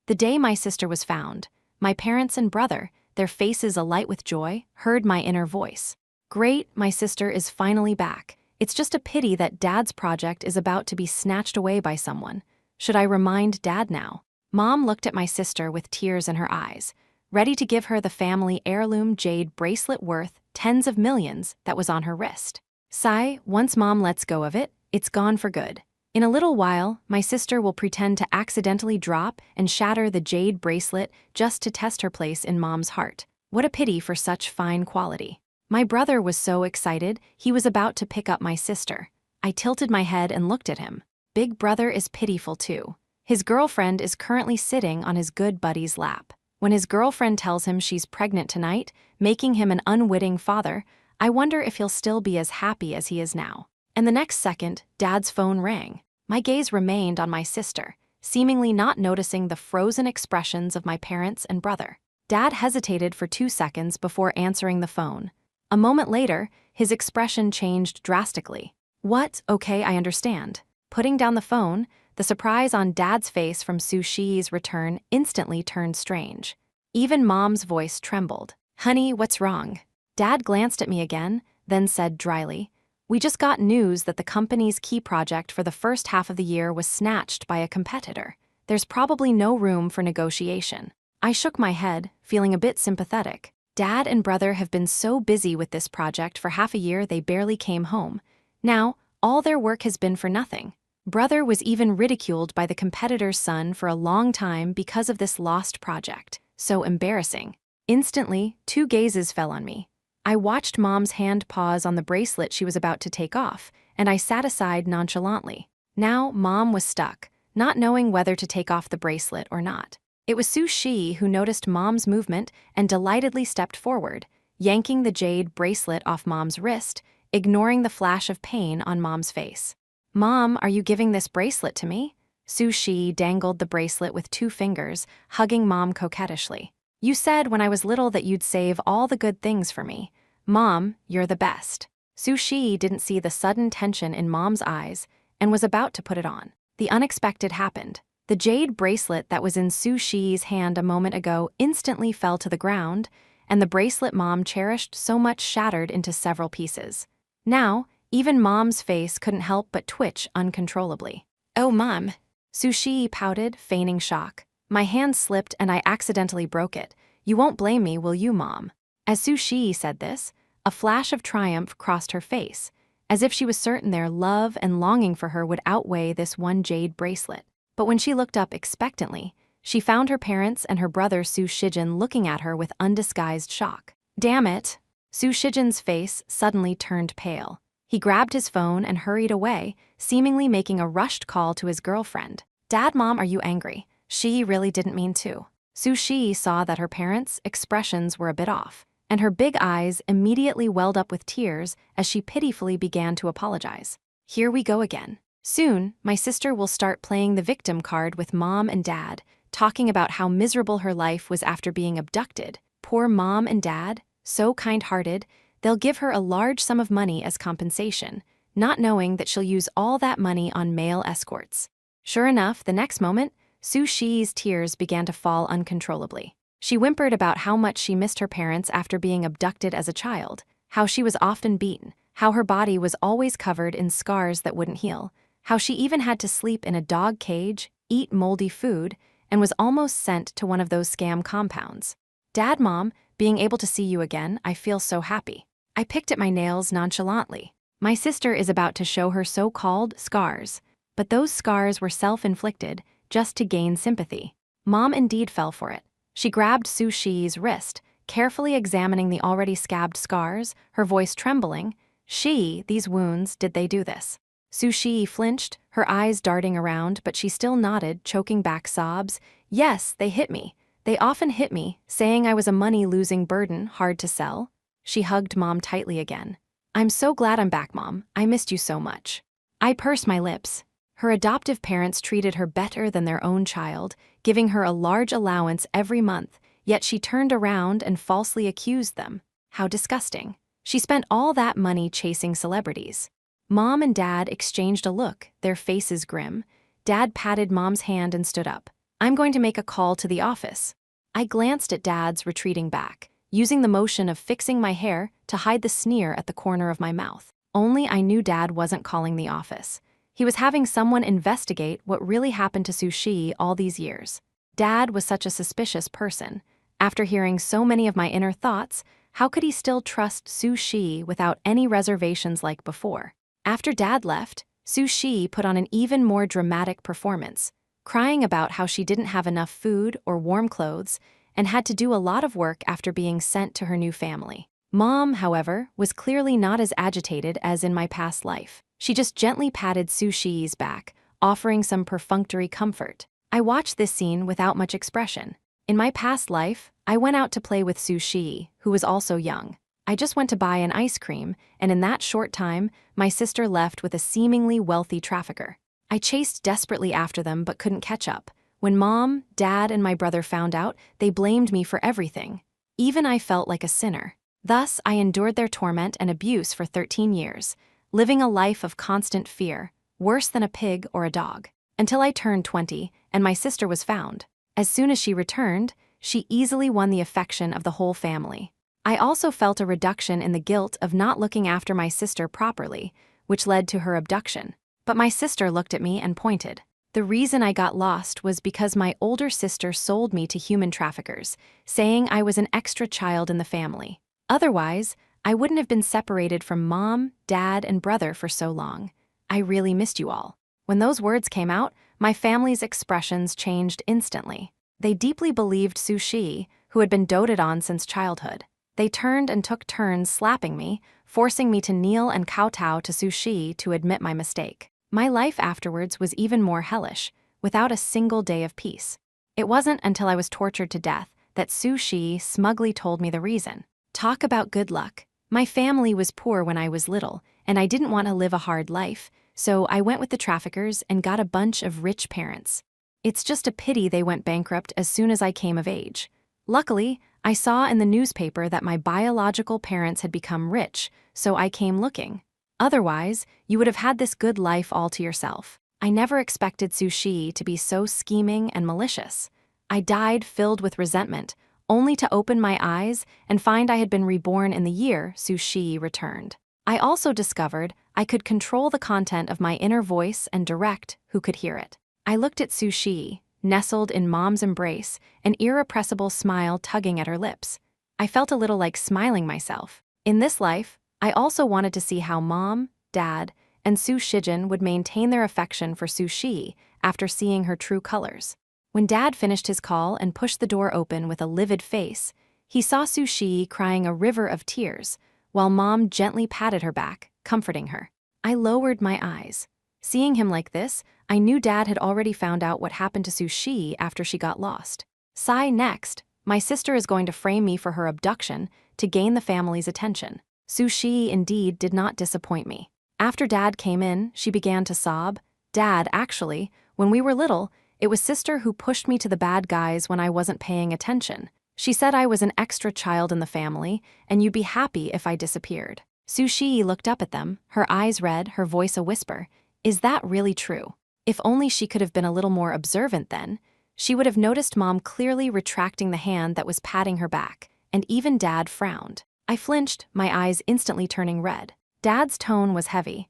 The day my sister was found, my parents and brother, their faces alight with joy, heard my inner voice. Great, my sister is finally back. It's just a pity that Dad's project is about to be snatched away by someone. Should I remind Dad now? Mom looked at my sister with tears in her eyes, ready to give her the family heirloom jade bracelet worth tens of millions that was on her wrist. Sigh, once Mom lets go of it, it's gone for good. In a little while, my sister will pretend to accidentally drop and shatter the jade bracelet just to test her place in Mom's heart. What a pity for such fine quality. My brother was so excited, he was about to pick up my sister. I tilted my head and looked at him. Big brother is pitiful too. His girlfriend is currently sitting on his good buddy's lap. When his girlfriend tells him she's pregnant tonight, making him an unwitting father, I wonder if he'll still be as happy as he is now. And the next second, Dad's phone rang. My gaze remained on my sister, seemingly not noticing the frozen expressions of my parents and brother. Dad hesitated for 2 seconds before answering the phone. A moment later, his expression changed drastically. What? Okay, I understand. Putting down the phone, the surprise on Dad's face from Sushi's return instantly turned strange. Even Mom's voice trembled. Honey, what's wrong? Dad glanced at me again, then said dryly, we just got news that the company's key project for the first half of the year was snatched by a competitor. There's probably no room for negotiation. I shook my head, feeling a bit sympathetic. Dad and brother have been so busy with this project for half a year they barely came home. Now, all their work has been for nothing. Brother was even ridiculed by the competitor's son for a long time because of this lost project. So embarrassing. Instantly, 2 gazes fell on me. I watched Mom's hand pause on the bracelet she was about to take off, and I sat aside nonchalantly. Now, Mom was stuck, not knowing whether to take off the bracelet or not. It was Sushi who noticed Mom's movement and delightedly stepped forward, yanking the jade bracelet off Mom's wrist, ignoring the flash of pain on Mom's face. Mom, are you giving this bracelet to me? Sushi dangled the bracelet with 2 fingers, hugging Mom coquettishly. You said when I was little that you'd save all the good things for me. Mom, you're the best. Sushi didn't see the sudden tension in Mom's eyes and was about to put it on. The unexpected happened. The jade bracelet that was in Sushi's hand a moment ago instantly fell to the ground, and the bracelet Mom cherished so much shattered into several pieces. Now, even Mom's face couldn't help but twitch uncontrollably. Oh, Mom. Sushi pouted, feigning shock. My hand slipped and I accidentally broke it. You won't blame me, will you, Mom? As Sushi said this, a flash of triumph crossed her face, as if she was certain their love and longing for her would outweigh this one jade bracelet. But when she looked up expectantly, she found her parents and her brother Su Shijin looking at her with undisguised shock. Damn it! Su Shijin's face suddenly turned pale. He grabbed his phone and hurried away, seemingly making a rushed call to his girlfriend. Dad, Mom, are you angry? She really didn't mean to. Sushi saw that her parents' expressions were a bit off, and her big eyes immediately welled up with tears as she pitifully began to apologize. Here we go again. Soon, my sister will start playing the victim card with Mom and Dad, talking about how miserable her life was after being abducted. Poor Mom and Dad, so kind-hearted, they'll give her a large sum of money as compensation, not knowing that she'll use all that money on male escorts. Sure enough, the next moment, Sushi's tears began to fall uncontrollably. She whimpered about how much she missed her parents after being abducted as a child, how she was often beaten, how her body was always covered in scars that wouldn't heal, how she even had to sleep in a dog cage, eat moldy food, and was almost sent to one of those scam compounds. Dad, Mom, being able to see you again, I feel so happy. I picked at my nails nonchalantly. My sister is about to show her so-called scars, but those scars were self-inflicted, just to gain sympathy. Mom indeed fell for it. She grabbed Sushi's wrist, carefully examining the already scabbed scars, her voice trembling. These wounds, did they do this? Sushi flinched, her eyes darting around, but she still nodded, choking back sobs. Yes, they hit me. They often hit me, saying I was a money-losing burden, hard to sell. She hugged Mom tightly again. I'm so glad I'm back, Mom. I missed you so much. I pursed my lips. Her adoptive parents treated her better than their own child, giving her a large allowance every month, yet she turned around and falsely accused them. How disgusting. She spent all that money chasing celebrities. Mom and Dad exchanged a look, their faces grim. Dad patted Mom's hand and stood up. I'm going to make a call to the office. I glanced at Dad's retreating back, using the motion of fixing my hair to hide the sneer at the corner of my mouth. Only I knew Dad wasn't calling the office. He was having someone investigate what really happened to Sushi all these years. Dad was such a suspicious person. After hearing so many of my inner thoughts, how could he still trust Sushi without any reservations like before? After Dad left, Sushi put on an even more dramatic performance, crying about how she didn't have enough food or warm clothes and had to do a lot of work after being sent to her new family. Mom, however, was clearly not as agitated as in my past life. She just gently patted Sushi's back, offering some perfunctory comfort. I watched this scene without much expression. In my past life, I went out to play with Sushi, who was also young. I just went to buy an ice cream, and in that short time, my sister left with a seemingly wealthy trafficker. I chased desperately after them but couldn't catch up. When Mom, Dad, and my brother found out, they blamed me for everything. Even I felt like a sinner. Thus, I endured their torment and abuse for 13 years, living a life of constant fear, worse than a pig or a dog, until I turned 20 and my sister was found. As soon as she returned, she easily won the affection of the whole family. I also felt a reduction in the guilt of not looking after my sister properly, which led to her abduction. But my sister looked at me and pointed. The reason I got lost was because my older sister sold me to human traffickers, saying I was an extra child in the family. Otherwise, I wouldn't have been separated from Mom, Dad, and brother for so long. I really missed you all. When those words came out, my family's expressions changed instantly. They deeply believed Sushi, who had been doted on since childhood. They turned and took turns slapping me, forcing me to kneel and kowtow to Sushi to admit my mistake. My life afterwards was even more hellish, without a single day of peace. It wasn't until I was tortured to death that Sushi smugly told me the reason. Talk about good luck. My family was poor when I was little, and I didn't want to live a hard life, so I went with the traffickers and got a bunch of rich parents. It's just a pity they went bankrupt as soon as I came of age. Luckily, I saw in the newspaper that my biological parents had become rich, so I came looking. Otherwise, you would have had this good life all to yourself. I never expected Sushi to be so scheming and malicious. I died filled with resentment, only to open my eyes and find I had been reborn in the year Sushi returned. I also discovered I could control the content of my inner voice and direct who could hear it. I looked at Sushi, nestled in Mom's embrace, an irrepressible smile tugging at her lips. I felt a little like smiling myself. In this life, I also wanted to see how Mom, Dad, and Su Shijin would maintain their affection for Sushi after seeing her true colors. When Dad finished his call and pushed the door open with a livid face, he saw Sushi crying a river of tears, while Mom gently patted her back, comforting her. I lowered my eyes. Seeing him like this, I knew Dad had already found out what happened to Sushi after she got lost. Sigh next, my sister is going to frame me for her abduction to gain the family's attention. Sushi indeed did not disappoint me. After Dad came in, she began to sob. Dad, actually, when we were little, it was Sister who pushed me to the bad guys when I wasn't paying attention. She said I was an extra child in the family, and you'd be happy if I disappeared. Sushi looked up at them, her eyes red, her voice a whisper. Is that really true? If only she could have been a little more observant then, she would have noticed Mom clearly retracting the hand that was patting her back, and even Dad frowned. I flinched, my eyes instantly turning red. Dad's tone was heavy.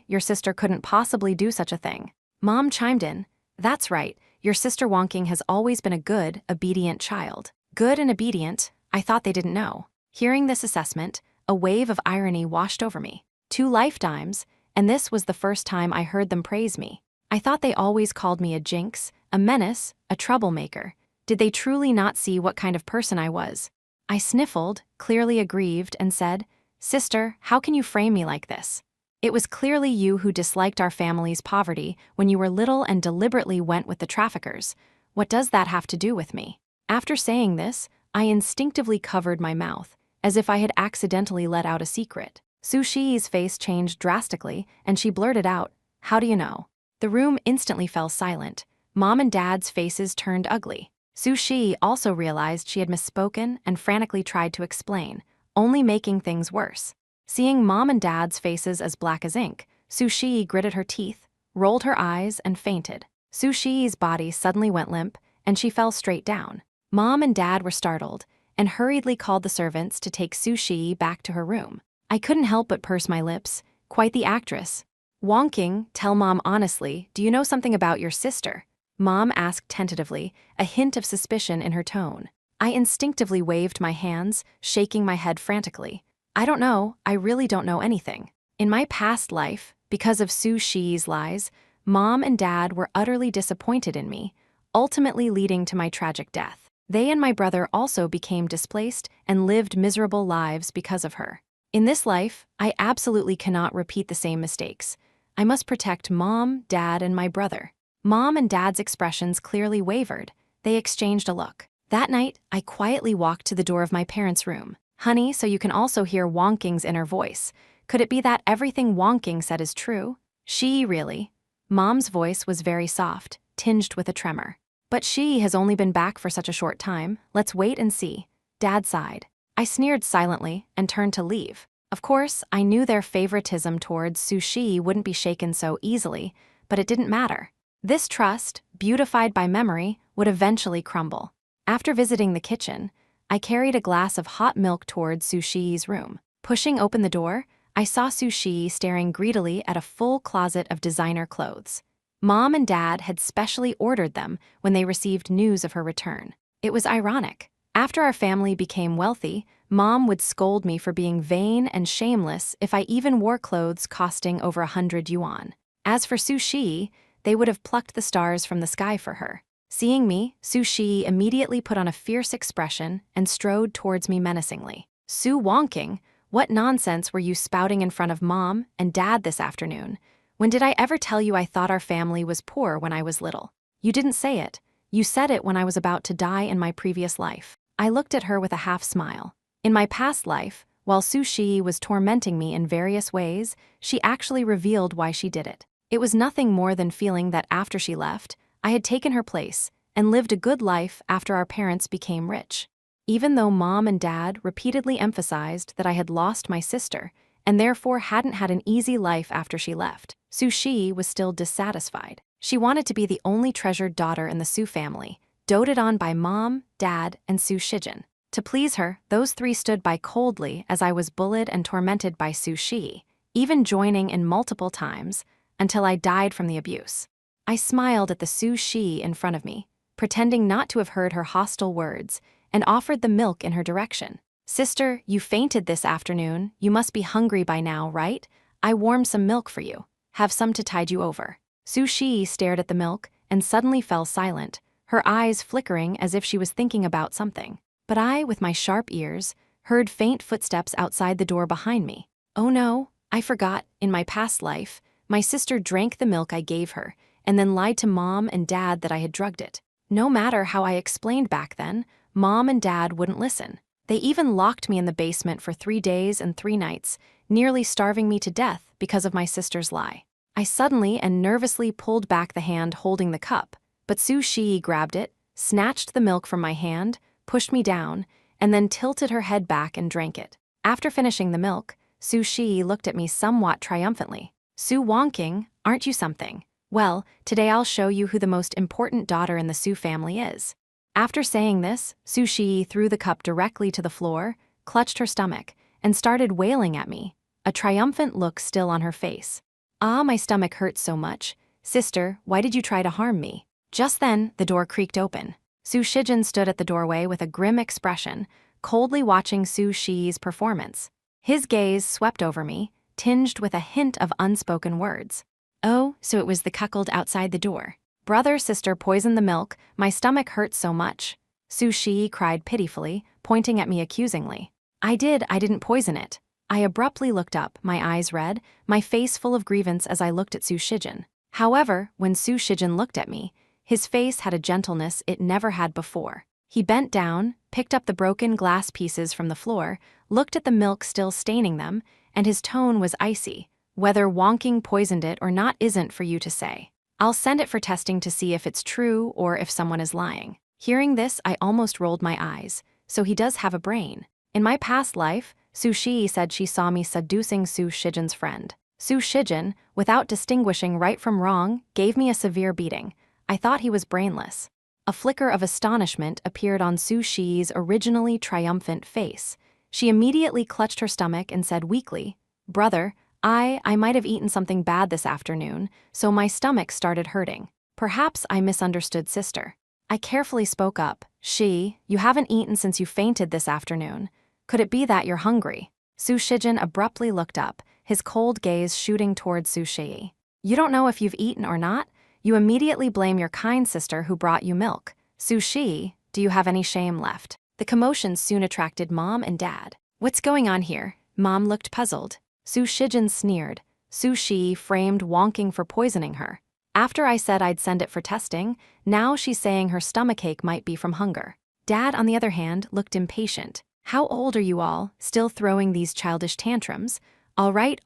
Your sister couldn't possibly do such a thing. Mom chimed in. That's right, your sister Wonking has always been a good, obedient child. Good and obedient, I thought they didn't know. Hearing this assessment, a wave of irony washed over me. 2 lifetimes, and this was the first time I heard them praise me. I thought they always called me a jinx, a menace, a troublemaker. Did they truly not see what kind of person I was? I sniffled, clearly aggrieved, and said, Sister, how can you frame me like this? It was clearly you who disliked our family's poverty when you were little and deliberately went with the traffickers. What does that have to do with me? After saying this, I instinctively covered my mouth, as if I had accidentally let out a secret. Sushi's face changed drastically, and she blurted out, How do you know? The room instantly fell silent. Mom and Dad's faces turned ugly. Sushi also realized she had misspoken and frantically tried to explain, only making things worse. Seeing Mom and Dad's faces as black as ink, Sushi gritted her teeth, rolled her eyes, and fainted. Su Shi's body suddenly went limp, and she fell straight down. Mom and Dad were startled and hurriedly called the servants to take Su Shi back to her room. I couldn't help but purse my lips. Quite the actress. Wonking, tell Mom honestly, do you know something about your sister? Mom asked tentatively, a hint of suspicion in her tone. I instinctively waved my hands, shaking my head frantically. I don't know, I really don't know anything. In my past life, because of Su Shi's lies, Mom and Dad were utterly disappointed in me, ultimately leading to my tragic death. They and my brother also became displaced and lived miserable lives because of her. In this life, I absolutely cannot repeat the same mistakes. I must protect Mom, Dad, and my brother. Mom and Dad's expressions clearly wavered. They exchanged a look. That night, I quietly walked to the door of my parents' room. Honey, so you can also hear Wonking's inner voice. Could it be that everything Wonking said is true? She really? Mom's voice was very soft, tinged with a tremor. But she has only been back for such a short time. Let's wait and see. Dad sighed. I sneered silently and turned to leave. Of course, I knew their favoritism towards Su Shi wouldn't be shaken so easily, but it didn't matter. This trust, beautified by memory, would eventually crumble. After visiting the kitchen, I carried a glass of hot milk towards Su Shi's room. Pushing open the door, I saw Su Shi staring greedily at a full closet of designer clothes. Mom and Dad had specially ordered them when they received news of her return. It was ironic. After our family became wealthy, Mom would scold me for being vain and shameless if I even wore clothes costing over 100 yuan. As for Su Shi, they would have plucked the stars from the sky for her. Seeing me, Su Shi immediately put on a fierce expression and strode towards me menacingly. Su Wonking, what nonsense were you spouting in front of Mom and Dad this afternoon? When did I ever tell you I thought our family was poor when I was little? You didn't say it. You said it when I was about to die in my previous life. I looked at her with a half smile. In my past life, while Su Shi was tormenting me in various ways, she actually revealed why she did it. It was nothing more than feeling that after she left, I had taken her place and lived a good life after our parents became rich. Even though Mom and Dad repeatedly emphasized that I had lost my sister and therefore hadn't had an easy life after she left, Su Shi was still dissatisfied. She wanted to be the only treasured daughter in the Su family, doted on by Mom, Dad, and Su Shijin. To please her, those three stood by coldly as I was bullied and tormented by Su Shi, even joining in multiple times, until I died from the abuse. I smiled at the Su Shi in front of me, pretending not to have heard her hostile words, and offered the milk in her direction. Sister, you fainted this afternoon. You must be hungry by now, right? I warmed some milk for you. Have some to tide you over. Su Shi stared at the milk and suddenly fell silent, her eyes flickering as if she was thinking about something. But I, with my sharp ears, heard faint footsteps outside the door behind me. Oh no, I forgot, in my past life, my sister drank the milk I gave her, and then lied to Mom and Dad that I had drugged it. No matter how I explained back then, Mom and Dad wouldn't listen. They even locked me in the basement for 3 days and 3 nights, nearly starving me to death because of my sister's lie. I suddenly and nervously pulled back the hand holding the cup, but Su Shi grabbed it, snatched the milk from my hand, pushed me down, and then tilted her head back and drank it. After finishing the milk, Su Shi looked at me somewhat triumphantly. Su Wonking, aren't you something? Well, today I'll show you who the most important daughter in the Su family is. After saying this, Su Shi threw the cup directly to the floor, clutched her stomach, and started wailing at me, a triumphant look still on her face. Ah, my stomach hurts so much. Sister, why did you try to harm me? Just then, the door creaked open. Su Shijin stood at the doorway with a grim expression, coldly watching Su Shi's performance. His gaze swept over me, tinged with a hint of unspoken words. Oh, so it was the cuckold outside the door. Brother, sister poisoned the milk. My stomach hurts so much. Su Shi cried pitifully, pointing at me accusingly. I didn't poison it. I abruptly looked up, my eyes red, my face full of grievance as I looked at Su Shijin. However, when Su Shijin looked at me, his face had a gentleness it never had before. He bent down, picked up the broken glass pieces from the floor, looked at the milk still staining them, and his tone was icy. Whether Wonking poisoned it or not isn't for you to say. I'll send it for testing to see if it's true or if someone is lying. Hearing this, I almost rolled my eyes. So he does have a brain. In my past life, Su Shi said she saw me seducing Su Shijin's friend. Su Shijin, without distinguishing right from wrong, gave me a severe beating. I thought he was brainless. A flicker of astonishment appeared on Su Shi's originally triumphant face. She immediately clutched her stomach and said weakly, "Brother, I might have eaten something bad this afternoon, so my stomach started hurting. Perhaps I misunderstood sister." I carefully spoke up, you haven't eaten since you fainted this afternoon. Could it be that you're hungry?" Su Shijin abruptly looked up, his cold gaze shooting towards Su Shi. "You don't know if you've eaten or not? You immediately blame your kind sister who brought you milk. Su Shi, do you have any shame left?" The commotion soon attracted Mom and Dad. "What's going on here?" Mom looked puzzled. Su Shijin sneered. Su Shi framed wonking for poisoning her. After I said I'd send it for testing, now she's saying her stomachache might be from hunger. Dad, on the other hand, looked impatient. "How old are you all, still throwing these childish tantrums? All right,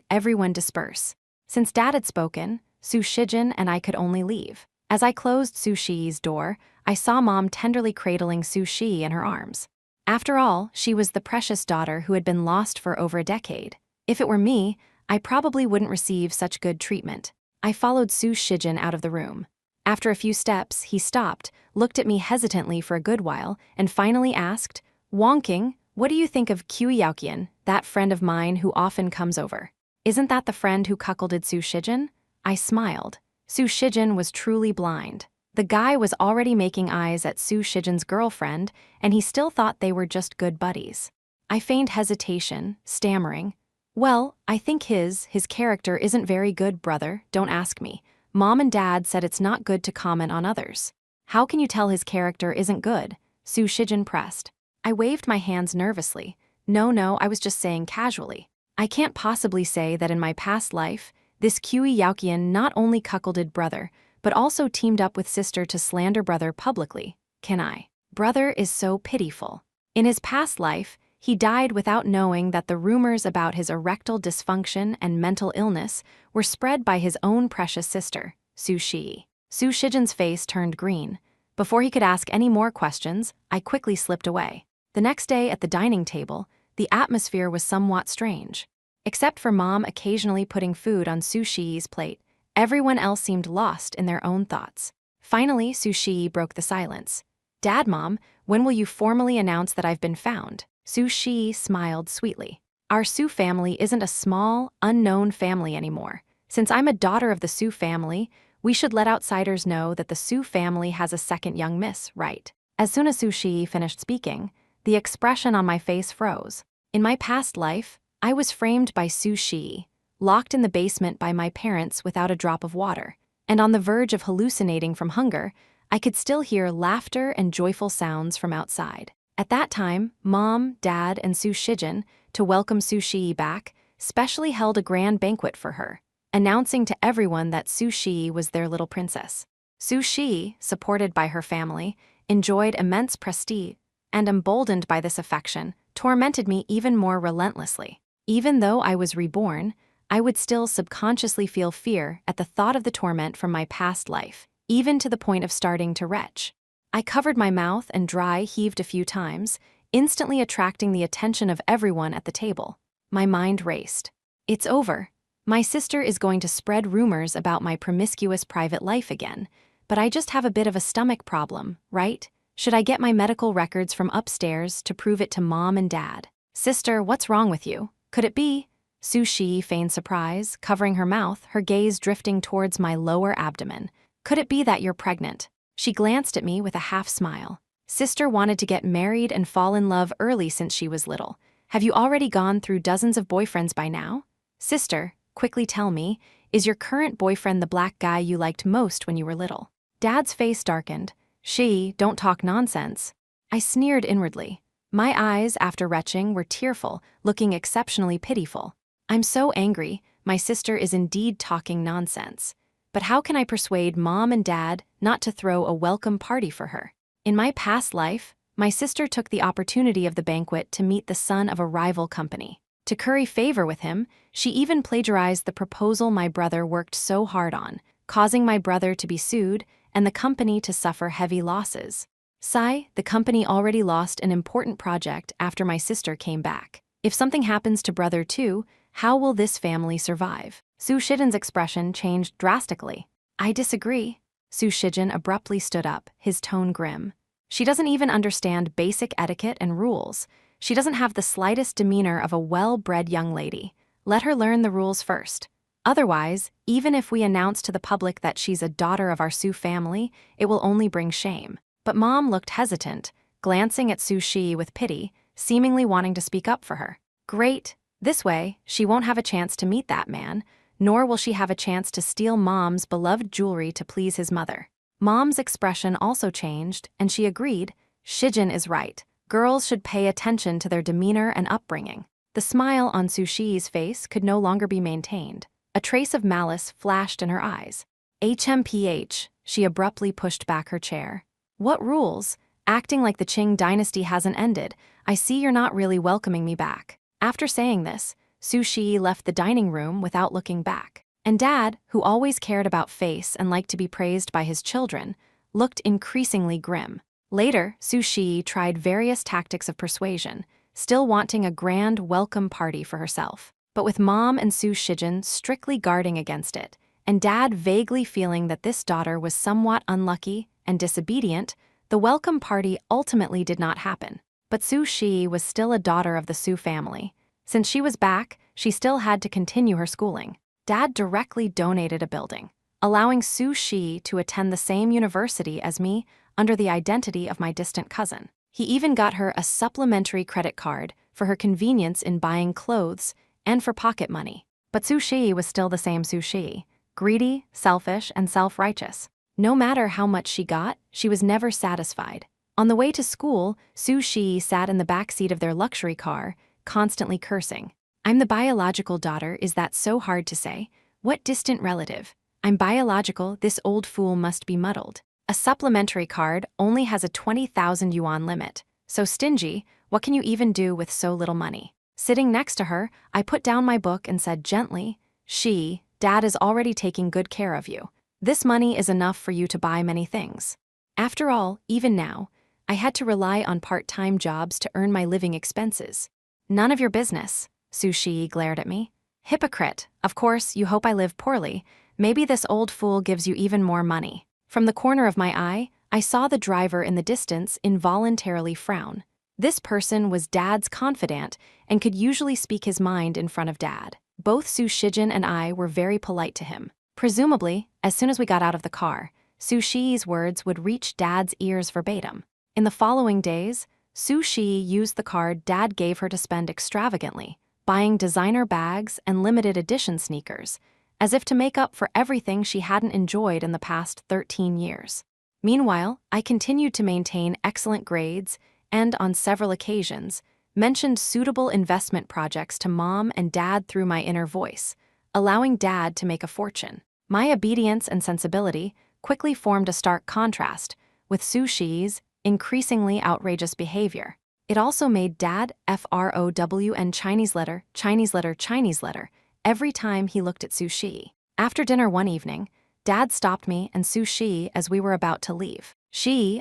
everyone disperse." Since Dad had spoken, Su Shijin and I could only leave. As I closed Su Shi's door, I saw Mom tenderly cradling Su Shi in her arms. After all, she was the precious daughter who had been lost for over a decade. If it were me, I probably wouldn't receive such good treatment. I followed Su Shijin out of the room. After a few steps, he stopped, looked at me hesitantly for a good while, and finally asked, "Wonking, what do you think of Kui Yaoqian, that friend of mine who often comes over? Isn't that the friend who cuckolded Su Shijin?" I smiled. Su Shijin was truly blind. The guy was already making eyes at Su Shijin's girlfriend, and he still thought they were just good buddies. I feigned hesitation, stammering, "Well, I think his character isn't very good, brother, don't ask me. Mom and Dad said it's not good to comment on others." "How can you tell his character isn't good?" Su Shijin pressed. I waved my hands nervously. No, I was just saying casually. I can't possibly say that in my past life, this Kui Yaoqian not only cuckolded brother, but also teamed up with sister to slander brother publicly, can I? Brother is so pitiful. In his past life, he died without knowing that the rumors about his erectile dysfunction and mental illness were spread by his own precious sister, Su Shi. Su Shijin's face turned green. Before he could ask any more questions, I quickly slipped away. The next day at the dining table, the atmosphere was somewhat strange. Except for Mom occasionally putting food on Su Shi's plate, everyone else seemed lost in their own thoughts. Finally, Su Shi broke the silence. "Dad, Mom, when will you formally announce that I've been found?" Su Shi smiled sweetly. "Our Su family isn't a small, unknown family anymore. Since I'm a daughter of the Su family, we should let outsiders know that the Su family has a second young miss, right?" As soon as Su Shi finished speaking, the expression on my face froze. In my past life, I was framed by Su Shi, locked in the basement by my parents without a drop of water, and on the verge of hallucinating from hunger, I could still hear laughter and joyful sounds from outside. At that time, Mom, Dad, and Su Shijin, to welcome Su Shi back, specially held a grand banquet for her, announcing to everyone that Su Shi was their little princess. Su Shi, supported by her family, enjoyed immense prestige, and emboldened by this affection, tormented me even more relentlessly. Even though I was reborn, I would still subconsciously feel fear at the thought of the torment from my past life, even to the point of starting to retch. I covered my mouth and dry heaved a few times, instantly attracting the attention of everyone at the table. My mind raced. It's over. My sister is going to spread rumors about my promiscuous private life again, but I just have a bit of a stomach problem, right? Should I get my medical records from upstairs to prove it to Mom and Dad? "Sister, what's wrong with you? Could it be?" Su Shi feigned surprise, covering her mouth, her gaze drifting towards my lower abdomen. "Could it be that you're pregnant?" She glanced at me with a half-smile. "Sister wanted to get married and fall in love early since she was little. Have you already gone through dozens of boyfriends by now? Sister, quickly tell me, is your current boyfriend the black guy you liked most when you were little?" Dad's face darkened. Don't talk nonsense." I sneered inwardly. My eyes, after retching, were tearful, looking exceptionally pitiful. I'm so angry, my sister is indeed talking nonsense. But how can I persuade Mom and Dad not to throw a welcome party for her? In my past life, my sister took the opportunity of the banquet to meet the son of a rival company. To curry favor with him, she even plagiarized the proposal my brother worked so hard on, causing my brother to be sued and the company to suffer heavy losses. The company already lost an important project after my sister came back. If something happens to brother too, how will this family survive? Su Shijin's expression changed drastically. "I disagree." Su Shijin abruptly stood up, his tone grim. She doesn't even understand basic etiquette and rules. She doesn't have the slightest demeanor of a well-bred young lady. Let her learn the rules first. Otherwise, even if we announce to the public that she's a daughter of our Su family, it will only bring shame. But Mom looked hesitant, glancing at Su Shi with pity, seemingly wanting to speak up for her. Great. This way, she won't have a chance to meet that man, nor will she have a chance to steal Mom's beloved jewelry to please his mother. Mom's expression also changed, and she agreed, Shijin is right. Girls should pay attention to their demeanor and upbringing. The smile on Su Shi's face could no longer be maintained. A trace of malice flashed in her eyes. HMPH, she abruptly pushed back her chair. What rules? Acting like the Qing dynasty hasn't ended. I see you're not really welcoming me back. After saying this, Su Shi left the dining room without looking back. And Dad, who always cared about face and liked to be praised by his children, looked increasingly grim. Later, Su Shi tried various tactics of persuasion, still wanting a grand welcome party for herself. But with Mom and Su Shijin strictly guarding against it, and Dad vaguely feeling that this daughter was somewhat unlucky and disobedient, the welcome party ultimately did not happen. But Su Shi was still a daughter of the Su family. Since she was back, she still had to continue her schooling. Dad directly donated a building, allowing Su Shi to attend the same university as me under the identity of my distant cousin. He even got her a supplementary credit card for her convenience in buying clothes and for pocket money. But Su Shi was still the same Su Shi, greedy, selfish, and self-righteous. No matter how much she got, she was never satisfied. On the way to school, Su Shi sat in the back seat of their luxury car, constantly cursing. I'm the biological daughter, is that so hard to say? What distant relative? I'm biological, this old fool must be muddled. A supplementary card only has a 20,000 yuan limit. So stingy, what can you even do with so little money? Sitting next to her, I put down my book and said gently, Dad is already taking good care of you. This money is enough for you to buy many things. After all, even now, I had to rely on part-time jobs to earn my living expenses. None of your business, Su Shi glared at me. Hypocrite, of course, you hope I live poorly. Maybe this old fool gives you even more money. From the corner of my eye, I saw the driver in the distance involuntarily frown. This person was Dad's confidant and could usually speak his mind in front of Dad. Both Su Shijin and I were very polite to him. Presumably, as soon as we got out of the car, Su Shi's words would reach Dad's ears verbatim. In the following days, Su Shi used the card Dad gave her to spend extravagantly, buying designer bags and limited edition sneakers, as if to make up for everything she hadn't enjoyed in the past 13 years. Meanwhile, I continued to maintain excellent grades and, on several occasions, mentioned suitable investment projects to Mom and Dad through my inner voice, allowing Dad to make a fortune. My obedience and sensibility quickly formed a stark contrast with Su Shi's increasingly outrageous behavior. It also made Dad FROWN Chinese letter every time he looked at Su Shi. After dinner one evening, Dad stopped me and Su Shi as we were about to leave.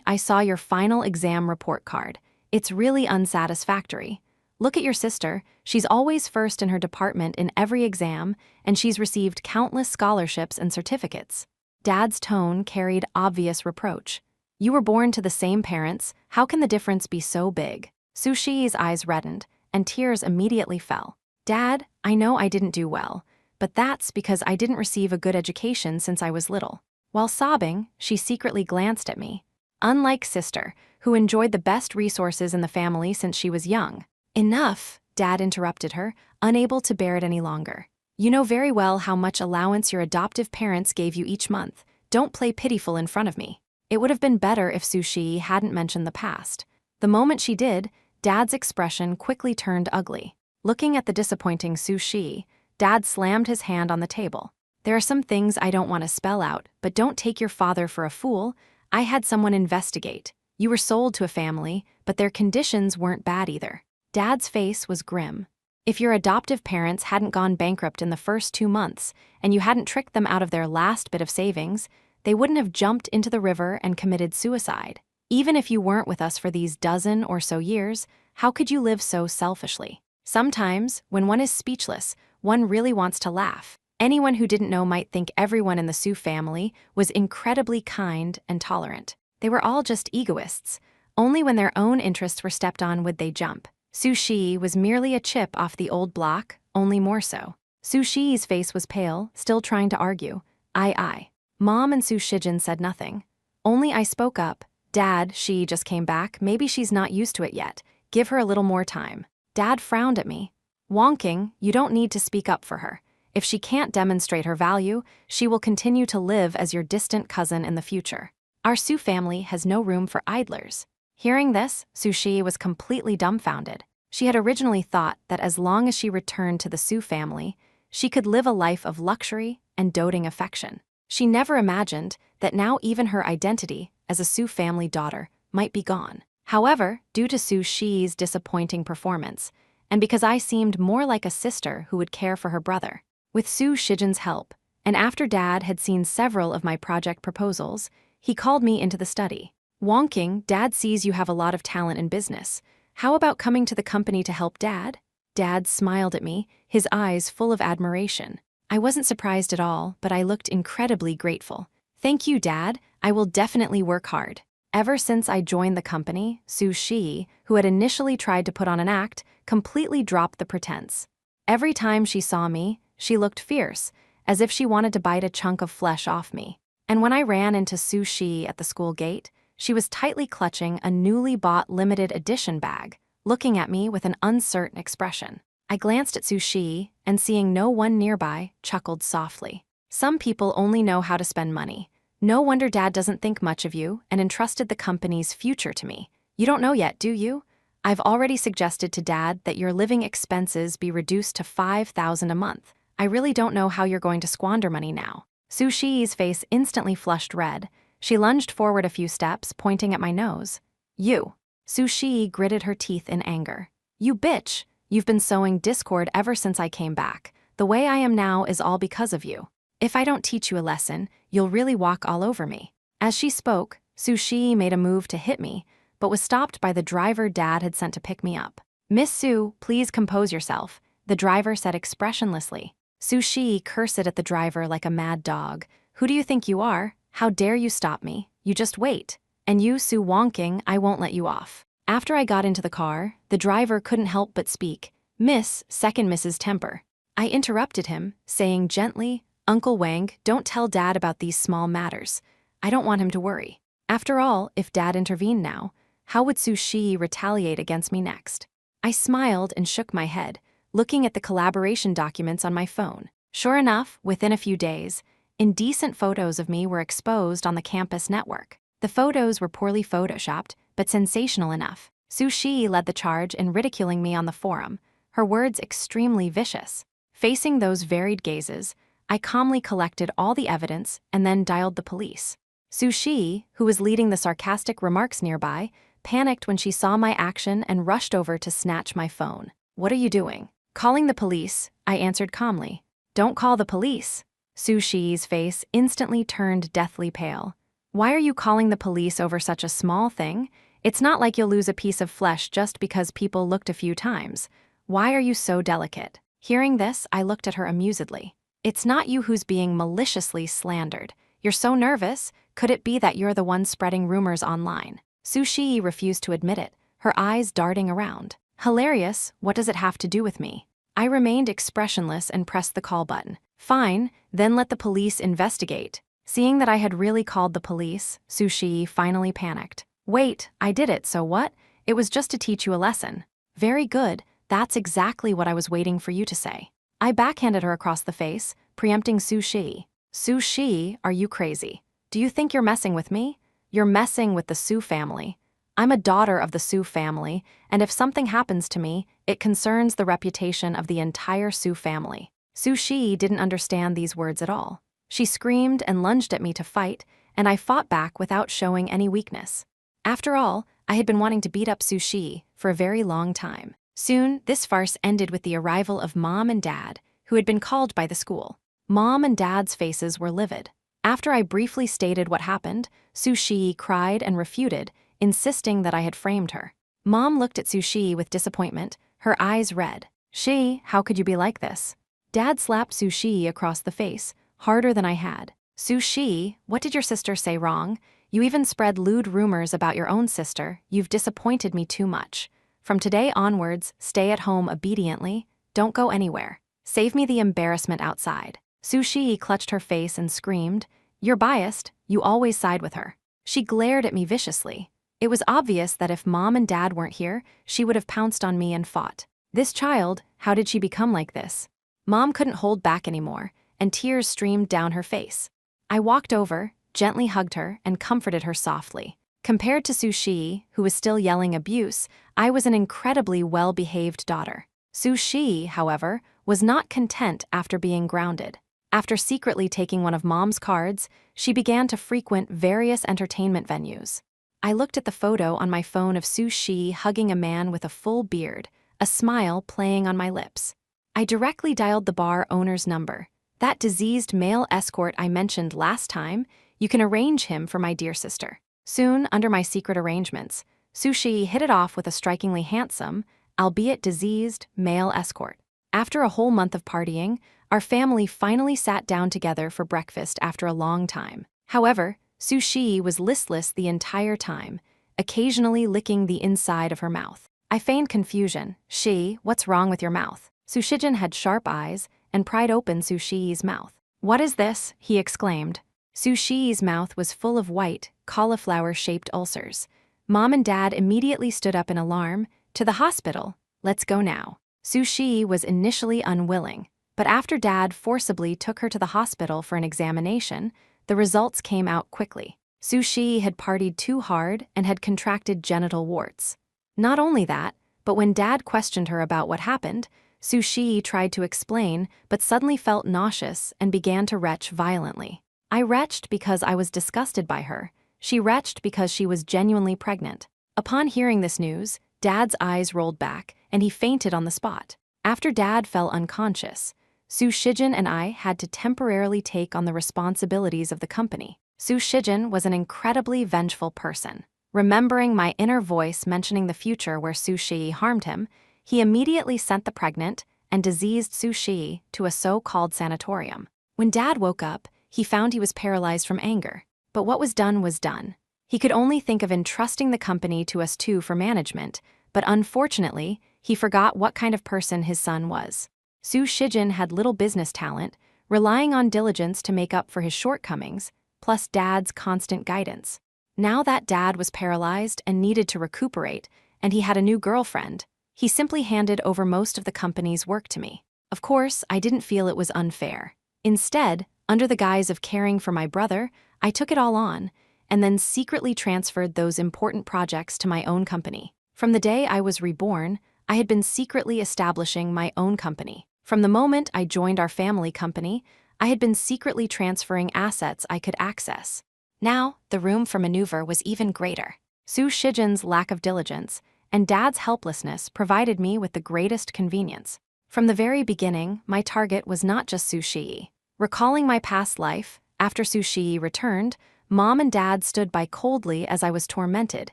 I saw your final exam report card. It's really unsatisfactory. Look at your sister, she's always first in her department in every exam, and she's received countless scholarships and certificates. Dad's tone carried obvious reproach. You were born to the same parents, how can the difference be so big? Su Shi's eyes reddened, and tears immediately fell. Dad, I know I didn't do well, but that's because I didn't receive a good education since I was little. While sobbing, she secretly glanced at me. Unlike sister, who enjoyed the best resources in the family since she was young. Enough, Dad interrupted her, unable to bear it any longer. You know very well how much allowance your adoptive parents gave you each month. Don't play pitiful in front of me. It would have been better if Su Shi hadn't mentioned the past. The moment she did, Dad's expression quickly turned ugly. Looking at the disappointing Su Shi, Dad slammed his hand on the table. There are some things I don't want to spell out, but don't take your father for a fool. I had someone investigate. You were sold to a family, but their conditions weren't bad either. Dad's face was grim. If your adoptive parents hadn't gone bankrupt in the first 2 months, and you hadn't tricked them out of their last bit of savings, they wouldn't have jumped into the river and committed suicide. Even if you weren't with us for these dozen or so years, how could you live so selfishly? Sometimes, when one is speechless, one really wants to laugh. Anyone who didn't know might think everyone in the Su family was incredibly kind and tolerant. They were all just egoists. Only when their own interests were stepped on would they jump. Su Shi was merely a chip off the old block, only more so. Su Shi's face was pale, still trying to argue. Aye. Mom and Su Shijin said nothing. Only I spoke up. Dad, she just came back, maybe she's not used to it yet. Give her a little more time. Dad frowned at me. Wonking, you don't need to speak up for her. If she can't demonstrate her value, she will continue to live as your distant cousin in the future. Our Su family has no room for idlers. Hearing this, Su Shi was completely dumbfounded. She had originally thought that as long as she returned to the Su family, she could live a life of luxury and doting affection. She never imagined that now even her identity as a Su family daughter might be gone. However, due to Su Shi's disappointing performance, and because I seemed more like a sister who would care for her brother, with Su Shijin's help, and after Dad had seen several of my project proposals, he called me into the study. Wonking, Dad sees you have a lot of talent in business. How about coming to the company to help Dad? Dad smiled at me, his eyes full of admiration. I wasn't surprised at all, but I looked incredibly grateful. Thank you, Dad. I will definitely work hard. Ever since I joined the company, Su Shi, who had initially tried to put on an act, completely dropped the pretense. Every time she saw me, she looked fierce, as if she wanted to bite a chunk of flesh off me. And when I ran into Su Shi at the school gate, she was tightly clutching a newly bought limited edition bag, looking at me with an uncertain expression. I glanced at Su Shi, and seeing no one nearby, chuckled softly. Some people only know how to spend money. No wonder Dad doesn't think much of you and entrusted the company's future to me. You don't know yet, do you? I've already suggested to Dad that your living expenses be reduced to $5,000 a month. I really don't know how you're going to squander money now. Su Shi's face instantly flushed red. She lunged forward a few steps, pointing at my nose. You. Su Shi gritted her teeth in anger. You bitch. You've been sowing discord ever since I came back. The way I am now is all because of you. If I don't teach you a lesson, you'll really walk all over me. As she spoke, Su Shi made a move to hit me, but was stopped by the driver Dad had sent to pick me up. Miss Su, please compose yourself, the driver said expressionlessly. Su Shi cursed at the driver like a mad dog. Who do you think you are? How dare you stop me? You just wait. And you, Su Wonking, I won't let you off. After I got into the car, the driver couldn't help but speak. Miss, second Mrs. Temper. I interrupted him, saying gently, Uncle Wang, don't tell Dad about these small matters. I don't want him to worry. After all, if Dad intervened now, how would Su Shi retaliate against me next? I smiled and shook my head, looking at the collaboration documents on my phone. Sure enough, within a few days, indecent photos of me were exposed on the campus network. The photos were poorly photoshopped, but sensational enough. Su Shi led the charge in ridiculing me on the forum, her words extremely vicious. Facing those varied gazes, I calmly collected all the evidence and then dialed the police. Su Shi, who was leading the sarcastic remarks nearby, panicked when she saw my action and rushed over to snatch my phone. What are you doing? Calling the police, I answered calmly. Don't call the police. Su Shi's face instantly turned deathly pale. Why are you calling the police over such a small thing? It's not like you'll lose a piece of flesh just because people looked a few times. Why are you so delicate? Hearing this, I looked at her amusedly. It's not you who's being maliciously slandered. You're so nervous. Could it be that you're the one spreading rumors online? Su Shi refused to admit it, her eyes darting around. Hilarious, what does it have to do with me? I remained expressionless and pressed the call button. Fine, then let the police investigate. Seeing that I had really called the police, Su Shi finally panicked. Wait, I did it, so what? It was just to teach you a lesson. Very good, that's exactly what I was waiting for you to say. I backhanded her across the face, preempting Su Shi. Su Shi, are you crazy? Do you think you're messing with me? You're messing with the Su family. I'm a daughter of the Su family, and if something happens to me, it concerns the reputation of the entire Su family. Su Shi didn't understand these words at all. She screamed and lunged at me to fight, and I fought back without showing any weakness. After all, I had been wanting to beat up Su Shi for a very long time. Soon, this farce ended with the arrival of Mom and Dad, who had been called by the school. Mom and Dad's faces were livid. After I briefly stated what happened, Su Shi cried and refuted, insisting that I had framed her. Mom looked at Su Shi with disappointment, her eyes red. Shi, how could you be like this? Dad slapped Su Shi across the face, harder than I had. Su Shi, what did your sister say wrong? You even spread lewd rumors about your own sister. You've disappointed me too much. From today onwards, stay at home obediently. Don't go anywhere. Save me the embarrassment outside. Su Shi clutched her face and screamed, "You're biased. You always side with her." She glared at me viciously. It was obvious that if Mom and Dad weren't here, she would have pounced on me and fought. This child, how did she become like this? Mom couldn't hold back anymore, and tears streamed down her face. I walked over, gently hugged her, and comforted her softly. Compared to Su Shi, who was still yelling abuse, I was an incredibly well-behaved daughter. Su Shi, however, was not content after being grounded. After secretly taking one of Mom's cards, she began to frequent various entertainment venues. I looked at the photo on my phone of Su Shi hugging a man with a full beard, a smile playing on my lips. I directly dialed the bar owner's number. That diseased male escort I mentioned last time, you can arrange him for my dear sister. Soon, under my secret arrangements, Su Shi hit it off with a strikingly handsome, albeit diseased, male escort. After a whole month of partying, our family finally sat down together for breakfast after a long time. However, Su Shi was listless the entire time, occasionally licking the inside of her mouth. I feigned confusion. "Shi, what's wrong with your mouth?" Su Shijin had sharp eyes and pried open Su Shi's mouth. "What is this?" he exclaimed. Su Shi's mouth was full of white, cauliflower-shaped ulcers. Mom and Dad immediately stood up in alarm. "To the hospital. Let's go now." Su Shi was initially unwilling, but after Dad forcibly took her to the hospital for an examination, the results came out quickly. Su Shi had partied too hard and had contracted genital warts. Not only that, but when Dad questioned her about what happened, Su Shi tried to explain but suddenly felt nauseous and began to retch violently. I retched because I was disgusted by her. She retched because she was genuinely pregnant. Upon hearing this news, Dad's eyes rolled back, and he fainted on the spot. After Dad fell unconscious, Su Shijin and I had to temporarily take on the responsibilities of the company. Su Shijin was an incredibly vengeful person. Remembering my inner voice mentioning the future where Su Shi harmed him, he immediately sent the pregnant and diseased Su Shi to a so-called sanatorium. When Dad woke up, he found he was paralyzed from anger. But what was done was done. He could only think of entrusting the company to us two for management, but unfortunately, he forgot what kind of person his son was. Su Shijin had little business talent, relying on diligence to make up for his shortcomings, plus Dad's constant guidance. Now that Dad was paralyzed and needed to recuperate, and he had a new girlfriend, he simply handed over most of the company's work to me. Of course, I didn't feel it was unfair. Instead, under the guise of caring for my brother, I took it all on, and then secretly transferred those important projects to my own company. From the day I was reborn, I had been secretly establishing my own company. From the moment I joined our family company, I had been secretly transferring assets I could access. Now, the room for maneuver was even greater. Su Shijin's lack of diligence and Dad's helplessness provided me with the greatest convenience. From the very beginning, my target was not just Su Shi. Recalling my past life, after Su Shi returned, Mom and Dad stood by coldly as I was tormented,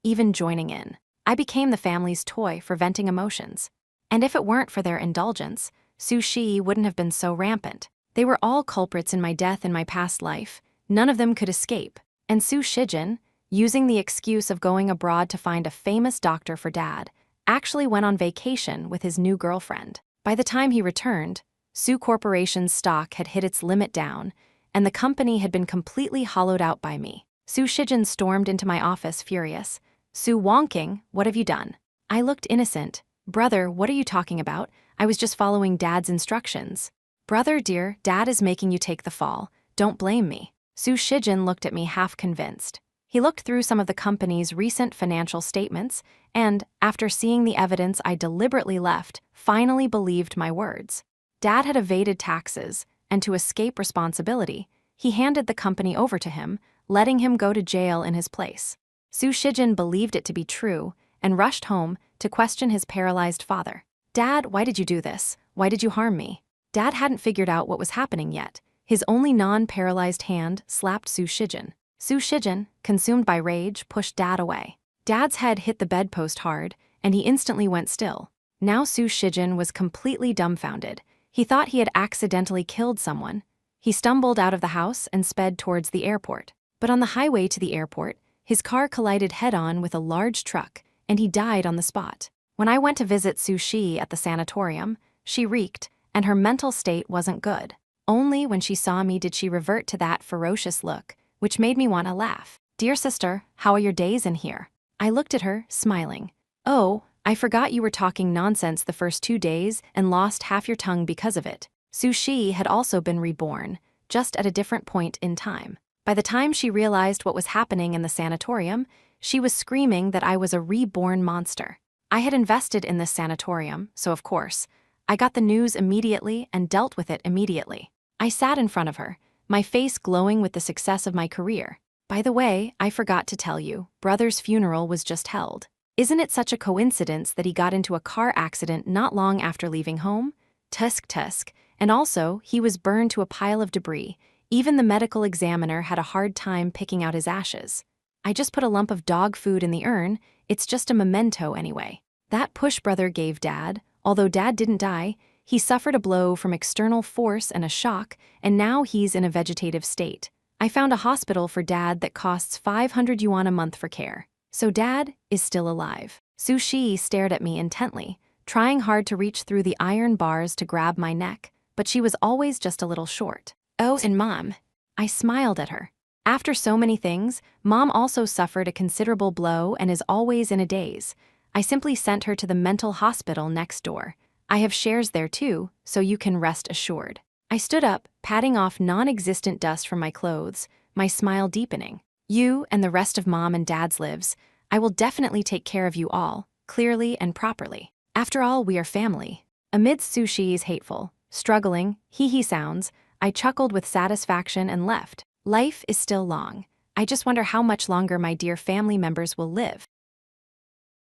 even joining in. I became the family's toy for venting emotions. And if it weren't for their indulgence, Su Shi wouldn't have been so rampant. They were all culprits in my death in my past life. None of them could escape. And Su Shijin, using the excuse of going abroad to find a famous doctor for Dad, actually went on vacation with his new girlfriend. By the time he returned, Su Corporation's stock had hit its limit down, and the company had been completely hollowed out by me. Su Shijin stormed into my office furious. "Su Wonking, what have you done?" I looked innocent. "Brother, what are you talking about? I was just following Dad's instructions." "Brother dear, Dad is making you take the fall. Don't blame me." Su Shijin looked at me half convinced. He looked through some of the company's recent financial statements and, after seeing the evidence I deliberately left, finally believed my words. Dad had evaded taxes, and to escape responsibility, he handed the company over to him, letting him go to jail in his place. Su Shijin believed it to be true and rushed home to question his paralyzed father. "Dad, why did you do this? Why did you harm me?" Dad hadn't figured out what was happening yet. His only non-paralyzed hand slapped Su Shijin. Su Shijin, consumed by rage, pushed Dad away. Dad's head hit the bedpost hard, and he instantly went still. Now Su Shijin was completely dumbfounded. He thought he had accidentally killed someone. He stumbled out of the house and sped towards the airport. But on the highway to the airport, his car collided head-on with a large truck, and he died on the spot. When I went to visit Sushi at the sanatorium, she reeked, and her mental state wasn't good. Only when she saw me did she revert to that ferocious look, which made me want to laugh. "Dear sister, how are your days in here?" I looked at her, smiling. "Oh, I forgot you were talking nonsense the first 2 days and lost half your tongue because of it." Sushi had also been reborn, just at a different point in time. By the time she realized what was happening in the sanatorium, she was screaming that I was a reborn monster. I had invested in this sanatorium, so of course, I got the news immediately and dealt with it immediately. I sat in front of her, my face glowing with the success of my career. "By the way, I forgot to tell you, brother's funeral was just held. Isn't it such a coincidence that he got into a car accident not long after leaving home? Tusk tusk, and also he was burned to a pile of debris. Even the medical examiner had a hard time picking out his ashes. I just put a lump of dog food in the urn, it's just a memento anyway." That push brother gave Dad. Although Dad didn't die, he suffered a blow from external force and a shock, and now he's in a vegetative state. I found a hospital for Dad that costs 500 yuan a month for care. So Dad is still alive. Sushi stared at me intently, trying hard to reach through the iron bars to grab my neck, but she was always just a little short. "Oh, and Mom." I smiled at her. After so many things, Mom also suffered a considerable blow and is always in a daze. I simply sent her to the mental hospital next door. I have shares there too, so you can rest assured. I stood up, patting off non-existent dust from my clothes, my smile deepening. "You and the rest of Mom and Dad's lives, I will definitely take care of you all, clearly and properly. After all, we are family." Amidst Sushi's hateful, struggling, hee-hee sounds, I chuckled with satisfaction and left. Life is still long. I just wonder how much longer my dear family members will live.